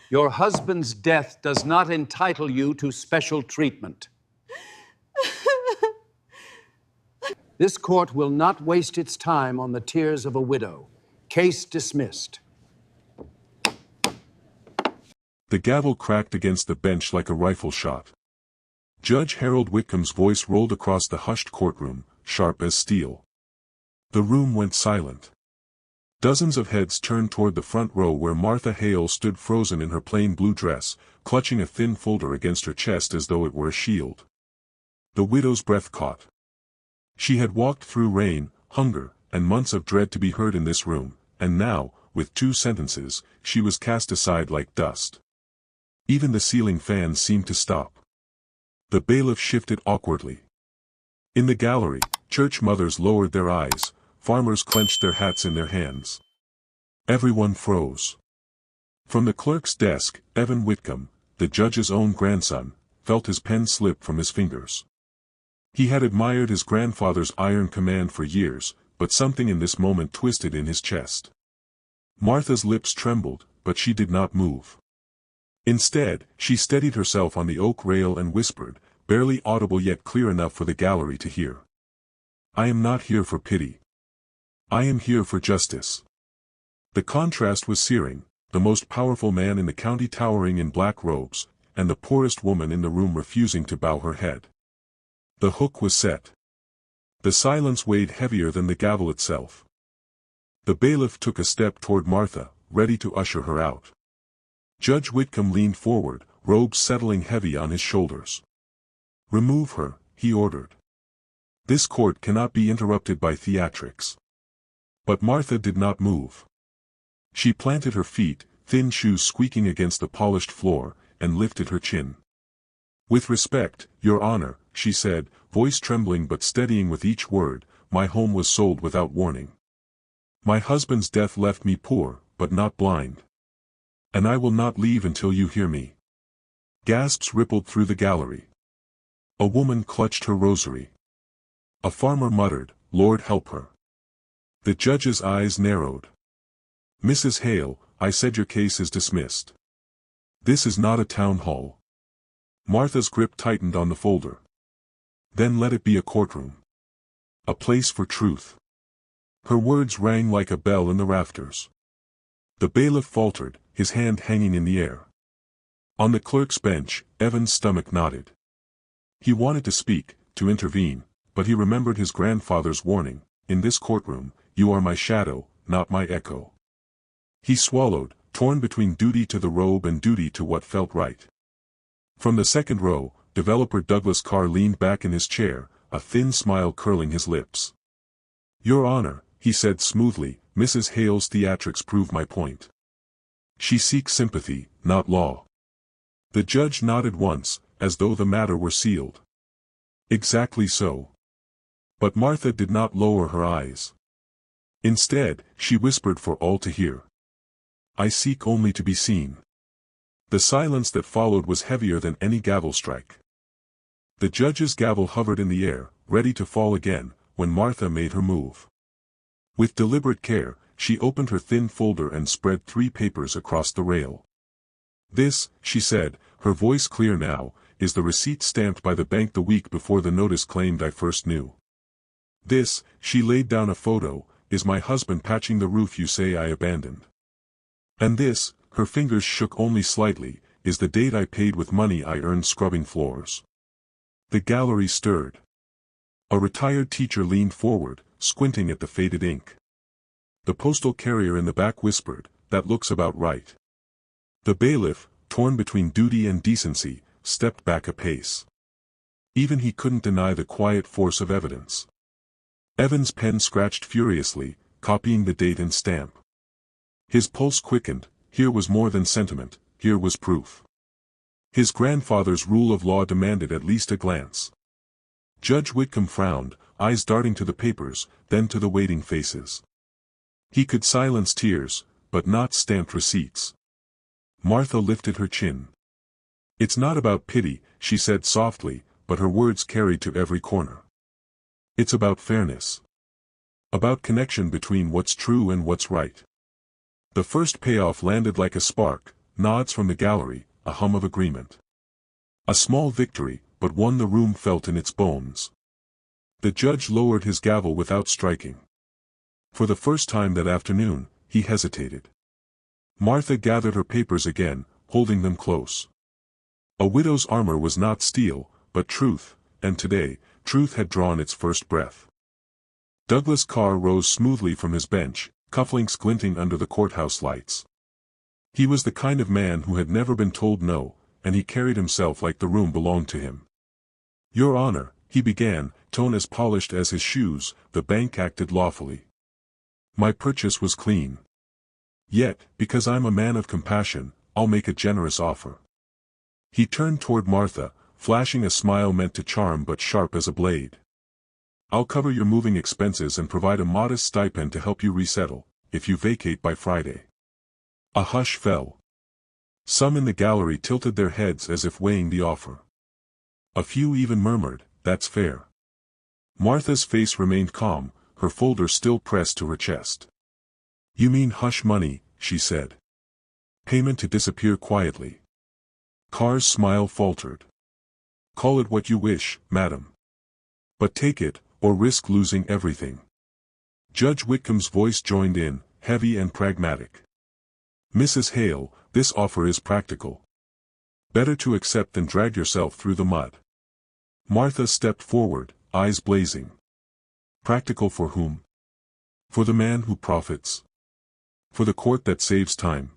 Your husband's death does not entitle you to special treatment. This court will not waste its time on the tears of a widow. Case dismissed. The gavel cracked against the bench like a rifle shot. Judge Harold Whitcomb's voice rolled across the hushed courtroom, sharp as steel. The room went silent. Dozens of heads turned toward the front row where Martha Hale stood frozen in her plain blue dress, clutching a thin folder against her chest as though it were a shield. The widow's breath caught. She had walked through rain, hunger, and months of dread to be heard in this room, and now, with 2 sentences, she was cast aside like dust. Even the ceiling fans seemed to stop. The bailiff shifted awkwardly. In the gallery, church mothers lowered their eyes, farmers clenched their hats in their hands. Everyone froze. From the clerk's desk, Evan Whitcomb, the judge's own grandson, felt his pen slip from his fingers. He had admired his grandfather's iron command for years, but something in this moment twisted in his chest. Martha's lips trembled, but she did not move. Instead, she steadied herself on the oak rail and whispered, barely audible yet clear enough for the gallery to hear. "I am not here for pity. I am here for justice." The contrast was searing, the most powerful man in the county towering in black robes, and the poorest woman in the room refusing to bow her head. The hook was set. The silence weighed heavier than the gavel itself. The bailiff took a step toward Martha, ready to usher her out. Judge Whitcomb leaned forward, robes settling heavy on his shoulders. "Remove her," he ordered. "This court cannot be interrupted by theatrics." But Martha did not move. She planted her feet, thin shoes squeaking against the polished floor, and lifted her chin. "With respect, Your Honor," she said, voice trembling but steadying with each word, "my home was sold without warning. My husband's death left me poor, but not blind. And I will not leave until you hear me." Gasps rippled through the gallery. A woman clutched her rosary. A farmer muttered, "Lord help her." The judge's eyes narrowed. "Mrs. Hale, I said your case is dismissed. This is not a town hall." Martha's grip tightened on the folder. "Then let it be a courtroom. A place for truth." Her words rang like a bell in the rafters. The bailiff faltered, his hand hanging in the air. On the clerk's bench, Evan's stomach knotted. He wanted to speak, to intervene, but he remembered his grandfather's warning, "In this courtroom, you are my shadow, not my echo." He swallowed, torn between duty to the robe and duty to what felt right. From the second row, developer Douglas Carr leaned back in his chair, a thin smile curling his lips. "Your Honor," he said smoothly, "Mrs. Hale's theatrics prove my point. She seeks sympathy, not law." The judge nodded once, as though the matter were sealed. "Exactly so." But Martha did not lower her eyes. Instead, she whispered for all to hear. "I seek only to be seen." The silence that followed was heavier than any gavel strike. The judge's gavel hovered in the air, ready to fall again, when Martha made her move. With deliberate care, she opened her thin folder and spread 3 papers across the rail. "This," she said, her voice clear now, "is the receipt stamped by the bank the week before the notice claimed I first knew. This," she laid down a photo, "is my husband patching the roof you say I abandoned. And this," her fingers shook only slightly, "is the date I paid with money I earned scrubbing floors." The gallery stirred. A retired teacher leaned forward, squinting at the faded ink. The postal carrier in the back whispered, "That looks about right." The bailiff, torn between duty and decency, stepped back a pace. Even he couldn't deny the quiet force of evidence. Evan's pen scratched furiously, copying the date and stamp. His pulse quickened. Here was more than sentiment, here was proof. His grandfather's rule of law demanded at least a glance. Judge Whitcomb frowned, eyes darting to the papers, then to the waiting faces. He could silence tears, but not stamped receipts. Martha lifted her chin. "It's not about pity," she said softly, but her words carried to every corner. "It's about fairness. About connection between what's true and what's right." The first payoff landed like a spark, nods from the gallery, a hum of agreement. A small victory, but one the room felt in its bones. The judge lowered his gavel without striking. For the first time that afternoon, he hesitated. Martha gathered her papers again, holding them close. A widow's armor was not steel, but truth, and today, truth had drawn its first breath. Douglas Carr rose smoothly from his bench, cufflinks glinting under the courthouse lights. He was the kind of man who had never been told no, and he carried himself like the room belonged to him. "Your Honor," he began, tone as polished as his shoes, "the bank acted lawfully. My purchase was clean. Yet, because I'm a man of compassion, I'll make a generous offer." He turned toward Martha, flashing a smile meant to charm but sharp as a blade. "I'll cover your moving expenses and provide a modest stipend to help you resettle, if you vacate by Friday." A hush fell. Some in the gallery tilted their heads as if weighing the offer. A few even murmured, "That's fair." Martha's face remained calm, her folder still pressed to her chest. "You mean hush money," she said. "Payment to disappear quietly." Carr's smile faltered. "Call it what you wish, madam. But take it, or risk losing everything." Judge Whitcomb's voice joined in, heavy and pragmatic. "Mrs. Hale, this offer is practical. Better to accept than drag yourself through the mud." Martha stepped forward, eyes blazing. "Practical for whom? For the man who profits? For the court that saves time?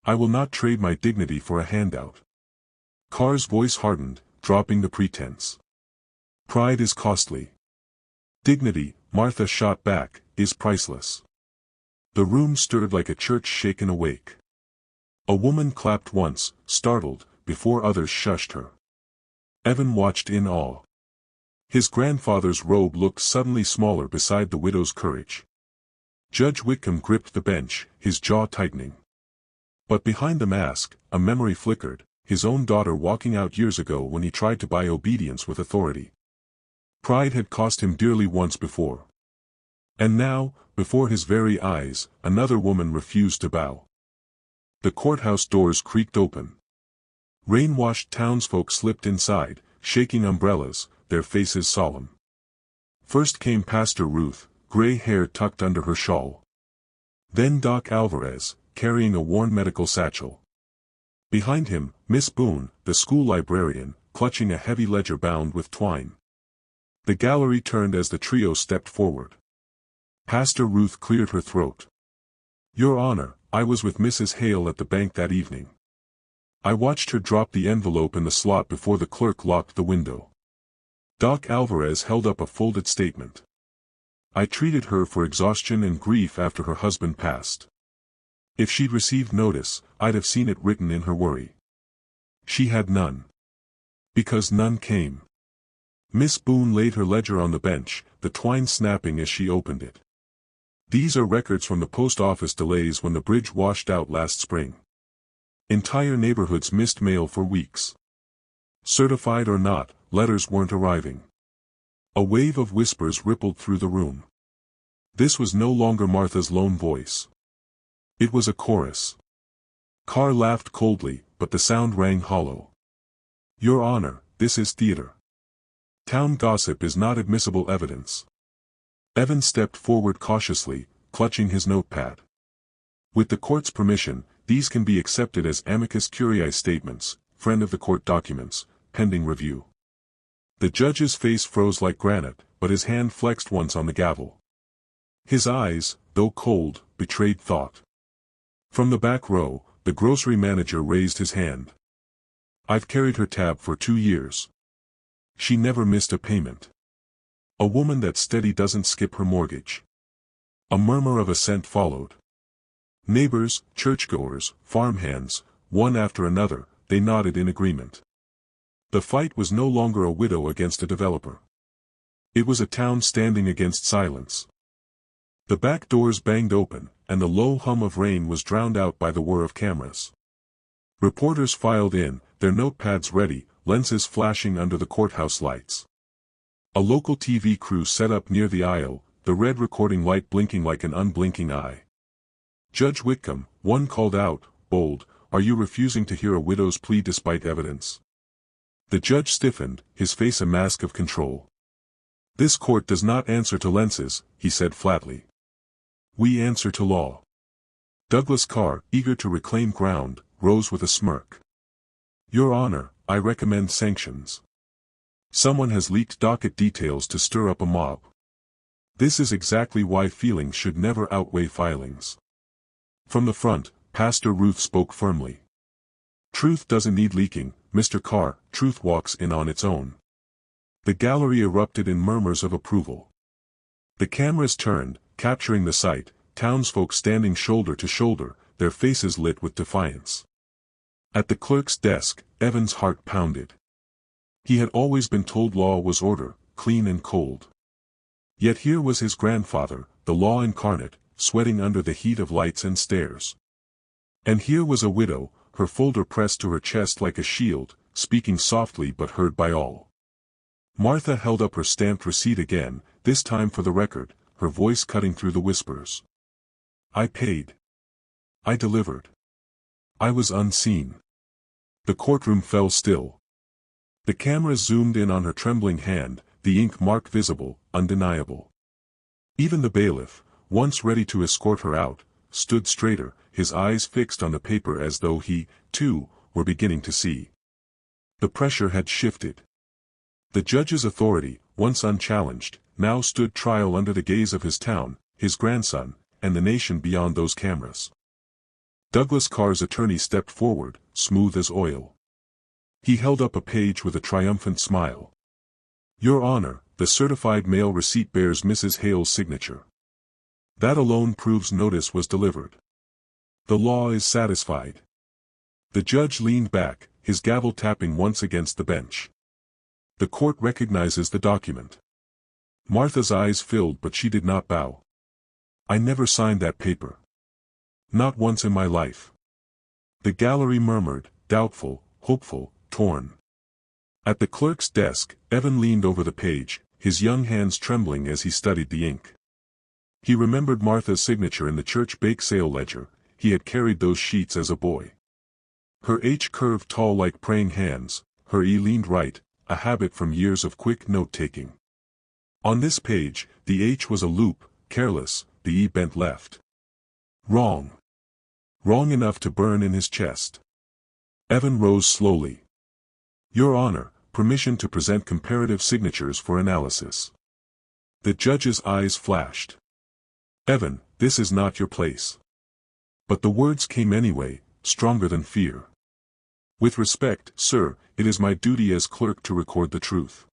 I will not trade my dignity for a handout." Carr's voice hardened, dropping the pretense. "Pride is costly. Dignity," Martha shot back, "is priceless." The room stirred like a church shaken awake. A woman clapped once, startled, before others shushed her. Evan watched in awe. His grandfather's robe looked suddenly smaller beside the widow's courage. Judge Whitcomb gripped the bench, his jaw tightening. But behind the mask, a memory flickered, his own daughter walking out years ago when he tried to buy obedience with authority. Pride had cost him dearly once before. And now, before his very eyes, another woman refused to bow. The courthouse doors creaked open. Rain-washed townsfolk slipped inside, shaking umbrellas, their faces solemn. First came Pastor Ruth, gray hair tucked under her shawl. Then Doc Alvarez, carrying a worn medical satchel. Behind him, Miss Boone, the school librarian, clutching a heavy ledger bound with twine. The gallery turned as the trio stepped forward. Pastor Ruth cleared her throat. "Your Honor, I was with Mrs. Hale at the bank that evening. I watched her drop the envelope in the slot before the clerk locked the window." Doc Alvarez held up a folded statement. "I treated her for exhaustion and grief after her husband passed. If she'd received notice, I'd have seen it written in her worry. She had none. Because none came." Miss Boone laid her ledger on the bench, the twine snapping as she opened it. "These are records from the post office delays when the bridge washed out last spring. Entire neighborhoods missed mail for weeks. Certified or not, letters weren't arriving." A wave of whispers rippled through the room. This was no longer Martha's lone voice. It was a chorus. Carr laughed coldly, but the sound rang hollow. "Your Honor, this is theater. Town gossip is not admissible evidence." Evan stepped forward cautiously, clutching his notepad. "With the court's permission, these can be accepted as amicus curiae statements, friend of the court documents, pending review." The judge's face froze like granite, but his hand flexed once on the gavel. His eyes, though cold, betrayed thought. From the back row, the grocery manager raised his hand. "I've carried her tab for 2 years. She never missed a payment. A woman that steady doesn't skip her mortgage." A murmur of assent followed. Neighbors, churchgoers, farmhands, one after another, they nodded in agreement. The fight was no longer a widow against a developer. It was a town standing against silence. The back doors banged open, and the low hum of rain was drowned out by the whir of cameras. Reporters filed in, their notepads ready, lenses flashing under the courthouse lights. A local TV crew set up near the aisle, the red recording light blinking like an unblinking eye. "Judge Whitcomb," one called out, bold, are you refusing to hear a widow's plea despite evidence? The judge stiffened, his face a mask of control. This court does not answer to lenses, he said flatly. We answer to law. Douglas Carr, eager to reclaim ground, rose with a smirk. Your Honor, I recommend sanctions. Someone has leaked docket details to stir up a mob. This is exactly why feelings should never outweigh filings. From the front, Pastor Ruth spoke firmly. Truth doesn't need leaking, Mr. Carr, truth walks in on its own. The gallery erupted in murmurs of approval. The cameras turned, capturing the sight, townsfolk standing shoulder to shoulder, their faces lit with defiance. At the clerk's desk, Evan's heart pounded. He had always been told law was order, clean and cold. Yet here was his grandfather, the law incarnate, sweating under the heat of lights and stares. And here was a widow, her folder pressed to her chest like a shield, speaking softly but heard by all. Martha held up her stamped receipt again, this time for the record, her voice cutting through the whispers. I paid. I delivered. I was unseen. The courtroom fell still. The camera zoomed in on her trembling hand, the ink mark visible, undeniable. Even the bailiff, once ready to escort her out, stood straighter, his eyes fixed on the paper as though he, too, were beginning to see. The pressure had shifted. The judge's authority, once unchallenged, now stood trial under the gaze of his town, his grandson, and the nation beyond those cameras. Douglas Carr's attorney stepped forward, smooth as oil. He held up a page with a triumphant smile. Your Honor, the certified mail receipt bears Mrs. Hale's signature. That alone proves notice was delivered. The law is satisfied. The judge leaned back, his gavel tapping once against the bench. The court recognizes the document. Martha's eyes filled but she did not bow. I never signed that paper. Not once in my life. The gallery murmured, doubtful, hopeful, torn. At the clerk's desk, Evan leaned over the page, his young hands trembling as he studied the ink. He remembered Martha's signature in the church bake sale ledger, he had carried those sheets as a boy. Her H curved tall like praying hands, her E leaned right, a habit from years of quick note-taking. On this page, the H was a loop, careless, the E bent left. Wrong. Wrong enough to burn in his chest. Evan rose slowly. Your Honor, permission to present comparative signatures for analysis. The judge's eyes flashed. Evan, this is not your place. But the words came anyway, stronger than fear. With respect, sir, it is my duty as clerk to record the truth.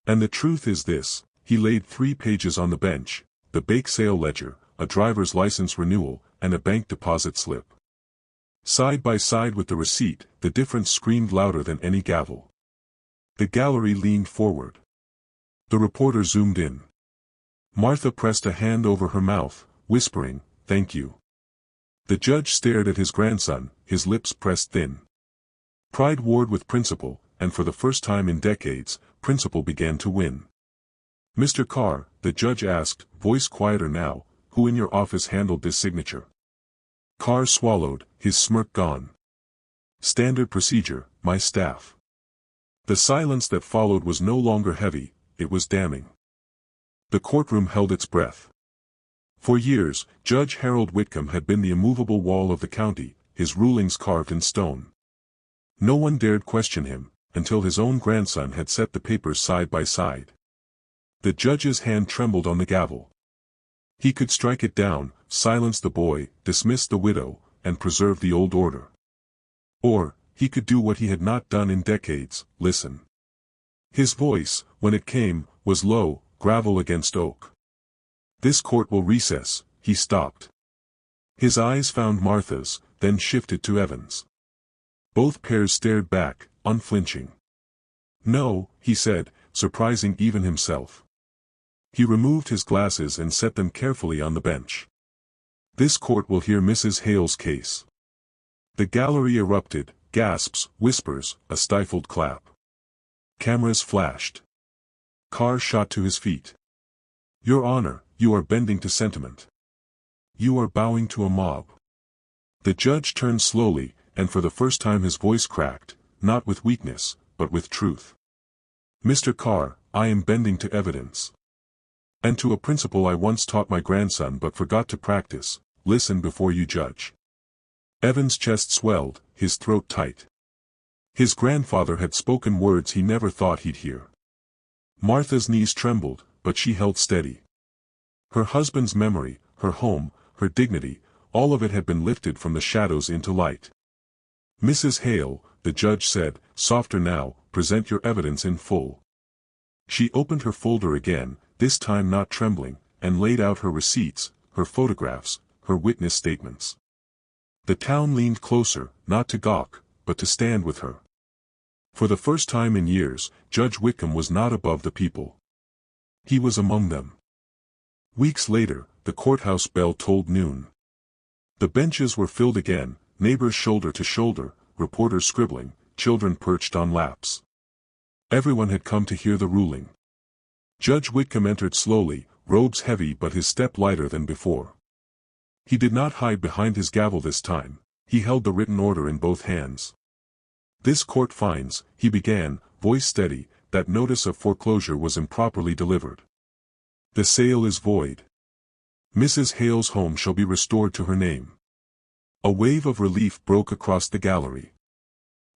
And the truth is this, he laid 3 pages on the bench, the bake sale ledger, a driver's license renewal, and a bank deposit slip. Side by side with the receipt, the difference screamed louder than any gavel. The gallery leaned forward. The reporter zoomed in. Martha pressed a hand over her mouth, whispering, "Thank you." The judge stared at his grandson, his lips pressed thin. Pride warred with principle, and for the first time in decades, principle began to win. Mr. Carr, the judge asked, voice quieter now, who in your office handled this signature? Carr swallowed, his smirk gone. Standard procedure, my staff. The silence that followed was no longer heavy, it was damning. The courtroom held its breath. For years, Judge Harold Whitcomb had been the immovable wall of the county, his rulings carved in stone. No one dared question him, until his own grandson had set the papers side by side. The judge's hand trembled on the gavel. He could strike it down, silence the boy, dismiss the widow, and preserve the old order. Or, he could do what he had not done in decades, listen. His voice, when it came, was low, gravel against oak. This court will recess, he stopped. His eyes found Martha's, then shifted to Evan's. Both pairs stared back, unflinching. No, he said, surprising even himself. He removed his glasses and set them carefully on the bench. This court will hear Mrs. Hale's case. The gallery erupted, gasps, whispers, a stifled clap. Cameras flashed. Carr shot to his feet. Your Honor, you are bending to sentiment. You are bowing to a mob. The judge turned slowly, and for the first time his voice cracked, not with weakness, but with truth. "Mr. Carr, I am bending to evidence. And to a principle I once taught my grandson but forgot to practice: listen before you judge." Evan's chest swelled, his throat tight. His grandfather had spoken words he never thought he'd hear. Martha's knees trembled, but she held steady. Her husband's memory, her home, her dignity, all of it had been lifted from the shadows into light. "Mrs. Hale," the judge said, softer now, "present your evidence in full." She opened her folder again, this time not trembling, and laid out her receipts, her photographs, her witness statements. The town leaned closer, not to gawk, but to stand with her. For the first time in years, Judge Whitcomb was not above the people. He was among them. Weeks later, the courthouse bell tolled noon. The benches were filled again, neighbors shoulder to shoulder, reporters scribbling, children perched on laps. Everyone had come to hear the ruling. Judge Whitcomb entered slowly, robes heavy but his step lighter than before. He did not hide behind his gavel this time, he held the written order in both hands. "This court finds," he began, voice steady, "that notice of foreclosure was improperly delivered. The sale is void. Mrs. Hale's home shall be restored to her name." A wave of relief broke across the gallery.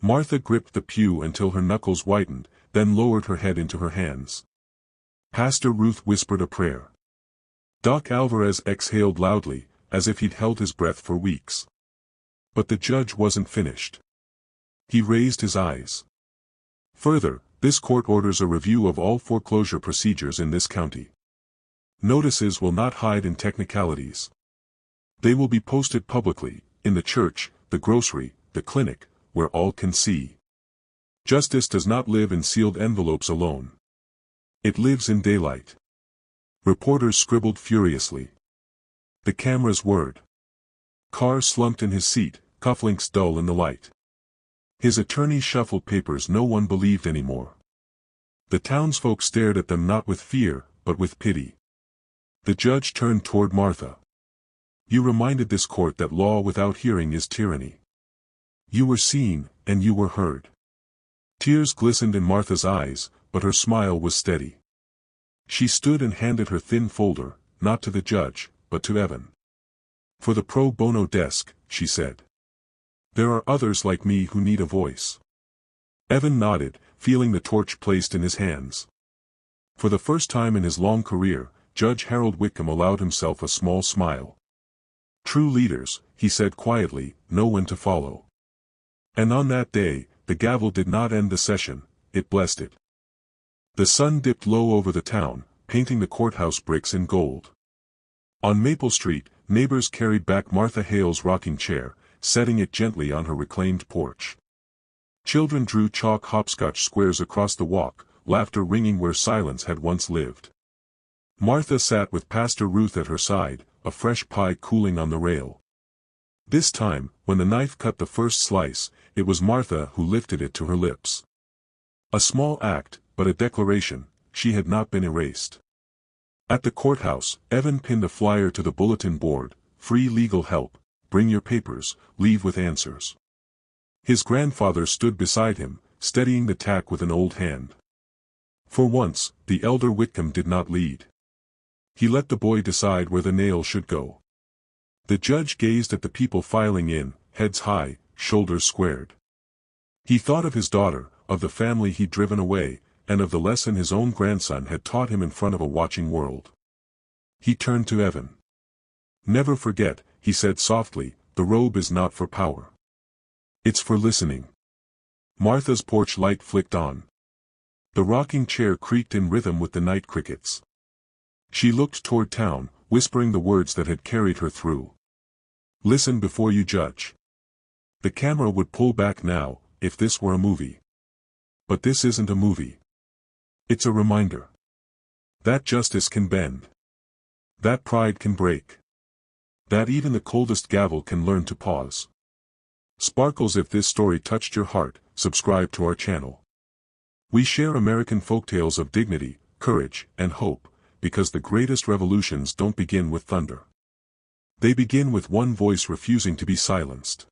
Martha gripped the pew until her knuckles whitened, then lowered her head into her hands. Pastor Ruth whispered a prayer. Doc Alvarez exhaled loudly, as if he'd held his breath for weeks. But the judge wasn't finished. He raised his eyes. "Further, this court orders a review of all foreclosure procedures in this county. Notices will not hide in technicalities. They will be posted publicly, in the church, the grocery, the clinic, where all can see. Justice does not live in sealed envelopes alone. It lives in daylight." Reporters scribbled furiously. The cameras whirred. Carr slumped in his seat, cufflinks dull in the light. His attorney shuffled papers no one believed anymore. The townsfolk stared at them not with fear, but with pity. The judge turned toward Martha. "You reminded this court that law without hearing is tyranny. You were seen, and you were heard." Tears glistened in Martha's eyes, but her smile was steady. She stood and handed her thin folder, not to the judge, but to Evan. "For the pro bono desk," she said. "There are others like me who need a voice." Evan nodded, feeling the torch placed in his hands. For the first time in his long career, Judge Harold Whitcomb allowed himself a small smile. "True leaders," he said quietly, "know when to follow." And on that day, the gavel did not end the session, it blessed it. The sun dipped low over the town, painting the courthouse bricks in gold. On Maple Street, neighbors carried back Martha Hale's rocking chair, setting it gently on her reclaimed porch. Children drew chalk hopscotch squares across the walk, laughter ringing where silence had once lived. Martha sat with Pastor Ruth at her side, a fresh pie cooling on the rail. This time, when the knife cut the first slice, it was Martha who lifted it to her lips. A small act, but a declaration: she had not been erased. At the courthouse, Evan pinned a flyer to the bulletin board: "Free legal help, bring your papers, leave with answers." His grandfather stood beside him, steadying the tack with an old hand. For once, the elder Whitcomb did not lead. He let the boy decide where the nail should go. The judge gazed at the people filing in, heads high, shoulders squared. He thought of his daughter, of the family he'd driven away, and of the lesson his own grandson had taught him in front of a watching world. He turned to Evan. "Never forget," he said softly, "the robe is not for power. It's for listening." Martha's porch light flicked on. The rocking chair creaked in rhythm with the night crickets. She looked toward town, whispering the words that had carried her through. "Listen before you judge." The camera would pull back now, if this were a movie. But this isn't a movie. It's a reminder. That justice can bend. That pride can break. That even the coldest gavel can learn to pause. Sparkles, if this story touched your heart, subscribe to our channel. We share American folktales of dignity, courage, and hope, because the greatest revolutions don't begin with thunder. They begin with one voice refusing to be silenced.